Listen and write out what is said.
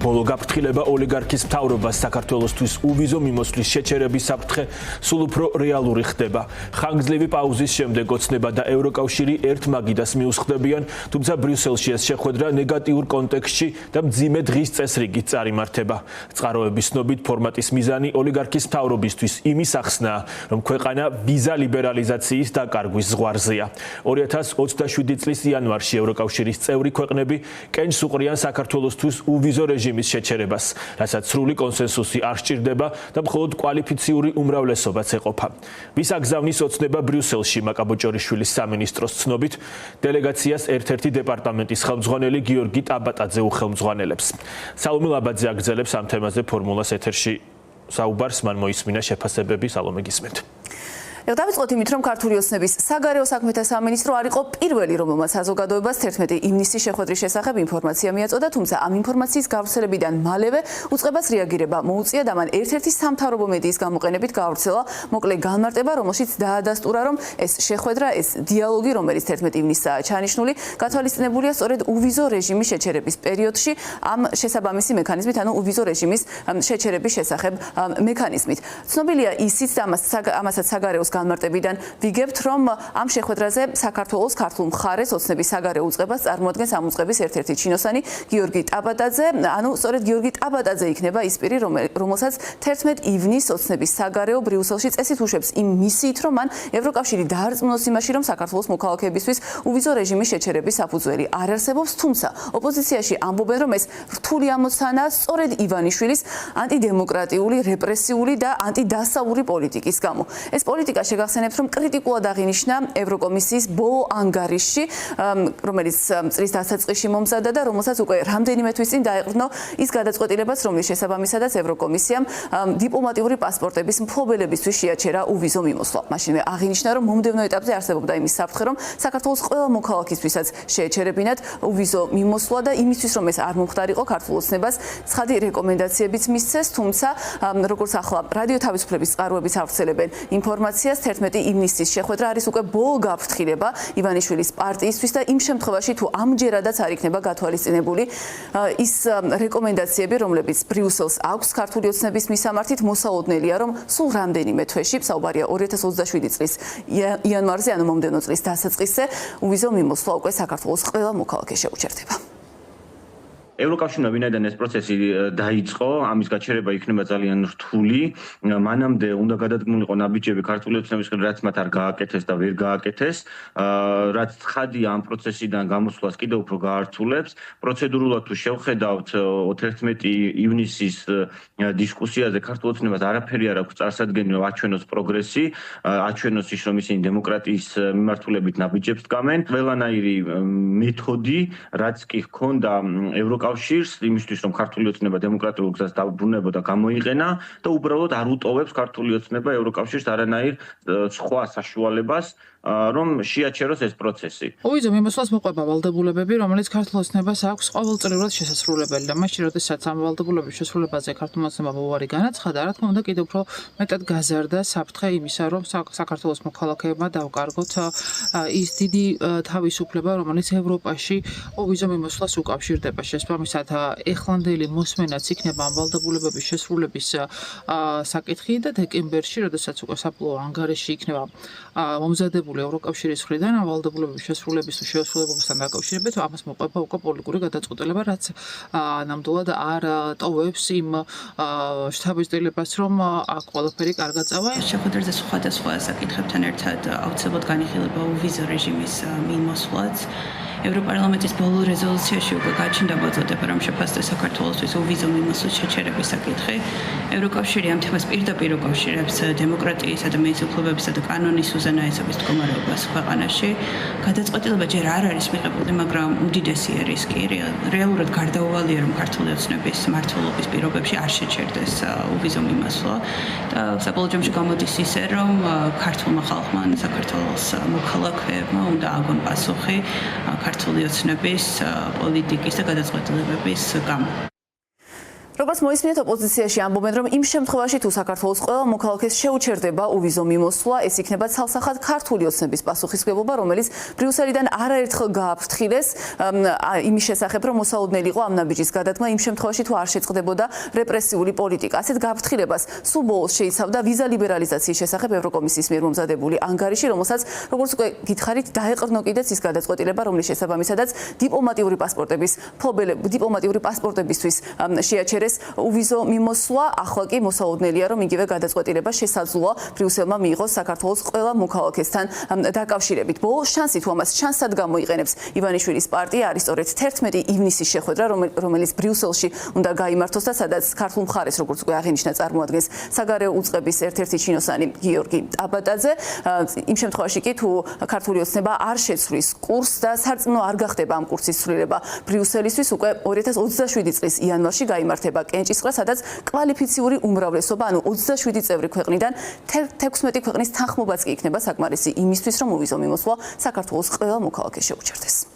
ბოლო გაფრთხილება ოლიგარქის მთავრობას საქართველოსთვის უვიზო მიმოსვლის შეჩერების საფრთხე სულ უფრო რეალური ხდება. ხანგრძლივი პაუზის შემდეგ ოცნება და ევროკავშირი ერთ მაგიდას მიუსხდებიან, თუმცა ბრიუსელში ეს შეხვედრა ნეგატიურ კონტექსტში და მძიმე დღის წესრიგით წარიმართება. წყაროების ცნობით ფორმატის მიზანი ოლიგარქის მთავრობისთვის იმის ახსნაა, რომ ქვეყანა ვიზა ლიბერალიზაციის დაკარგვის ზღვარზეა. 2027 წლის იანვარში ევროკავშირის წევრი ქვეყნები კენჭს უყრიან საქართველოსთვის უვიზო რეჟიმის შეჩერებას, რასაც სრული კონსენსუსი არ სჭირდება და მხოლოდ კვალიფიციური უმრავლესობაც ეყოფა. ვის აგზავნის ოცნება ბრიუსელში მაკაბოჭორიშვილის სამინისტროს ცნობით, დელეგაციას ერთ-ერთი დეპარტამენტის ხელმძღვანელი გიორგი ტაბატაძე უხელმძღვანელებს. სალომე ლაბაძე აგრძელებს ამ თემაზე ფორმულას ეთერში საუბარს, მან მოისმინა შეფასებები, სალომე გისმენთ. დავიწყოთ იმით, რომ ქართული ოცნების საგარეო საქმეთა სამინისტრო არ იყო პირველი, რომელმაც საზოგადოებას 11 ივნისის შეხვედრის შესახებ ინფორმაცია მიაწოდა, თუმცა ამ ინფორმაციის გავრცელებიდან მალევე უწყებას რეაგირება მოუწია და მან ერთ-ერთი სამთავრობო მედიის გამოყენებით გავრცელა მოკლე განმარტება, რომელშიც დაადასტურა, რომ ეს შეხვედრა, ეს დიალოგი, რომელიც 11 ივნისაა ჩანიშნული, გათვალისწინებულია სწორედ უვიზო რეჟიმის შეჩერების პერიოდში ამ შესაბამისი მექანიზმით, ანუ უვიზო რეჟიმის შეჩერების შესახებ მექანიზმით. ცნობილია ისიც და ამასაც საგარეო განმარტებიდან ვიგებთ, რომ ამ შეხვედრაზე საქართველოს ქართულ მხარეს ოცნების საგარეო უწყებას წარმოადგენს ამ უწყების ერთ-ერთი ჩინოსანი გიორგი ტაბატაძე, ანუ სწორედ გიორგი ტაბატაძე იქნება ის პირი, რომელსაც 11 ივნისს ოცნების საგარეო ბრიუსელში წესით უშვებს იმ მისიით, რომ მან ევროკავშირი დაარწმუნოს იმაში, რომ საქართველოს მოქალაქეებისთვის უვიზო რეჟიმის შეჩერების საფუძველი არ არსებობს, თუმცა ოპოზიციაში ამბობენ, რომ ეს რთული ამოცანაა სწორედ ივანიშვილის ანტიდემოკრატიული, რეპრესიული და ანტიდასავლური პოლიტიკის გამო. ეს პოლიტიკა შეგახსენებთ, რომ კრიტიკულად აღინიშნა ევროკომისიის ბოლო ანგარიშში, რომელიც წლის დასაწყისში მომზადდა და რომელსაც უკვე რამდენიმე თვის წინ დაეყრდნო ის გადაწყვეტილებაც, რომლის შესაბამისადაც ევროკომისიამ დიპლომატიური პასპორტების მფლობელებისთვის შეაჩერა უვიზო მიმოსვლა. მაშინვე აღინიშნა, რომ მომდევნო ეტაპზე არსებობდა იმის საფრთხე, რომ საქართველოს ყველა მოქალაქისთვისაც შეეჩერებინათ უვიზო მიმოსვლა და იმისთვის, რომ ეს არ მომხდარიყო, ქართულ ოცნებას ცხადი რეკომენდაციებიც მისცეს, თუმცა როგორც ახლა რადიო თავისუფლების წყაროებიც ავრცელებენ ინფორმაციას, 11 ივნისის შეხვედრა არის უკვე ბოლო გაფრთხილება ივანიშვილის პარტიისთვის და იმ შემთხვევაში თუ ამჯერადაც არ იქნება გათვალისწინებული ის რეკომენდაციები, რომლებიც ბრიუსელს აქვს ქართული ოცნების მისამართით, მოსალოდნელია, რომ სულ რამდენიმე თვეში, საუბარია 2027 წლის იანვარზე, ანუ მომდევნო წლის დასაწყისზე, უვიზო მიმოსვლა უკვე საქართველოს ყველა მოქალაქე შეუჩერდება. ევროკავშირმა ვინაიდან ეს პროცესი დაიწყო, ამის გაჩერება იქნება ძალიან რთული. მანამდე უნდა გადადგმულიყო ნაბიჯები ქართული ოცნების მხრიდან, რაც მათ არ გააკეთეს და ვერ გააკეთეს, რაც ცხადია ამ პროცესიდან გამოსვლას კიდევ უფრო გაართულებს. პროცედურულად თუ შევხედავთ 11 ივნისის დისკუსიაზე, ქართულ ოცნებას არაფერი არ აქვს წარსადგენია აჩვენოს პროგრესი, აჩვენოს ის, რომ ისინი დემოკრატიის მიმართულებით ნაბიჯებს დგამენ. ყველანაირი მეთოდი, რაც კი ჰქონდა ევროკავშირს იმისთვის, რომ ქართული ოცნება დემოკრატიულ გზას დაუბრუნებოდა, გამოიყენა და უბრალოდ არ უტოვებს ქართული ოცნება ევროკავშირს არანაირ სხვა საშუალებას, რომ შეაჩეროს ეს პროცესი. უვიზო მიმოსვლას მოყვება ვალდებულებები, რომელიც ქართულ ოცნებას აქვს ყოველწლიურად შესაძლებელი და მაშინ, როდესაც ამ ვალდებულების შესრულებაზე ქართულმა ოცნებამ უარი განაცხადა, რა თქმა უნდა, კიდევ უფრო მეტად გაზარდა საფრთხე იმისა, რომ საქართველოს მოქალაქეებმა დავკარგოთ ის დიდი თავისუფლება, რომელიც ევროპაში უვიზო მიმოსვლას უკავშირდება. შესაბამისად, ეხლანდელი მოსმენაც იქნება ამ ვალდებულებების შესრულების საკითხი და დეკემბერში, როდესაც უკვე საბოლოო ანგარიში იქნება მომზადებული ევროკავშირის მხრიდან ამ ვალდებულებების შესრულების თუ შეუსრულებასთან დაკავშირებით, ამას მოყვება უკვე პოლიტიკური გადაწყვეტილება, რაც ნამდვილად არ ტოვებს იმ შტაბის დილებას, რომ აქ ყველაფერი კარგად წავა. შეხვედრაზე სხვადასხვა საკითხებთან ერთად აუცილებლად განიხილება უვიზო რეჟიმის მიმოსვლაც. ევროპარლამენტის ბოლო რეზოლუციაში უკვე გაჩნდა მოწოდება, რომ შეფასდეს საქართველოსთვის უვიზო მიმოსვლის შეჩერების საკითხი. ევროკავშირი ამ თემას პირდაპირ უკავშირებს დემოკრატიისა და მეცნიერების უფლებებისა და კანონის უზენაესობის მდგომარეობას ქვეყანაში. გადაწყვეტილება ჯერ არ არის მიღებული, მაგრამ უდიდესია რისკი. რეალურად გარდაუვალია, რომ ქართული ოცნების მმართველობის პირობებში არ შეჩერდეს უვიზო მიმოსვლა. და საბოლოო ჯამში გამოდის ისე, რომ ქართულმა ხალხმა, საქართველოს მოქალაქეებმა უნდა აგონ პასუხი ქართული ოცნების პოლიტიკის და გადაწყვეტილებების გამო. როგორც მოისმინეთ, ოპოზიციაში ამბობენ, რომ იმ შემთხვევაში თუ საქართველოს ყველა მოქალაქეს შეუჩერდება უვიზო მიმოსვლა, ეს იქნება ცალსახად ქართული ოცნების პასუხისმგებლობა, რომელიც ბრიუსელიდან არაერთხელ გააფრთხილეს იმის შესახებ, რომ მოსაოდნელი იყო ამ ნაბიჯის გადადგმა იმ შემთხვევაში თუ არ შეწყდებოდა რეპრესიული პოლიტიკა. ასეთ გააფრთხილებას სულ ბოლოს შეიცავდა ვიზა ლიბერალიზაციის შესახებ ევროკომისიის მიერ მომზადებული ანგარიში, რომელსაც როგორც უკვე გითხარით, დაეყრდნო კიდეც ის გადაწყვეტილება, რომლის შესაბამისადაც დიპლომატიური პასპორტებისთვის შეაჩერეს უვიზო მიმოსვლა. ახლა კი მოსაოდნელია, რომ იგივე გადაწყვეტილება შესაძლოა ბრიუსელმა მიიღოს საქართველოს ყველა მოქალაქესთან დაკავშირებით. ბოლოს შანსი თუ ამას შანსად გამოიყენებს ივანიშვილის პარტია არის სწორედ 11 ივნისის შეხვედრა, რომელიც ბრიუსელში უნდა გაიმართოს და სადაც ქართულ მხარეს, როგორც უკვე აღინიშნა, წარმოადგენს საგარეო უწყების ერთ-ერთი ჩინოსანი გიორგი ტაბატაძე. იმ შემთხვევაში კი თუ ქართული ოცნება არ შეცვლის კურსს და სარწმუნო არ გახდება ამ კურსის ცვლილება ბრიუსელისთვის, უკვე 2027 წლის იანვარში გაიმართება კენჭისყრა, სადაც კვალიფიციური უმრავლესობა, ანუ 27 წევრი ქვეყნიდან 16 ქვეყნის თანხმობაც კი იქნება საკმარისი იმისთვის, რომ უვიზო მიმოსვლა საქართველოს ყველა მოქალაქეს შეუჩერდეს.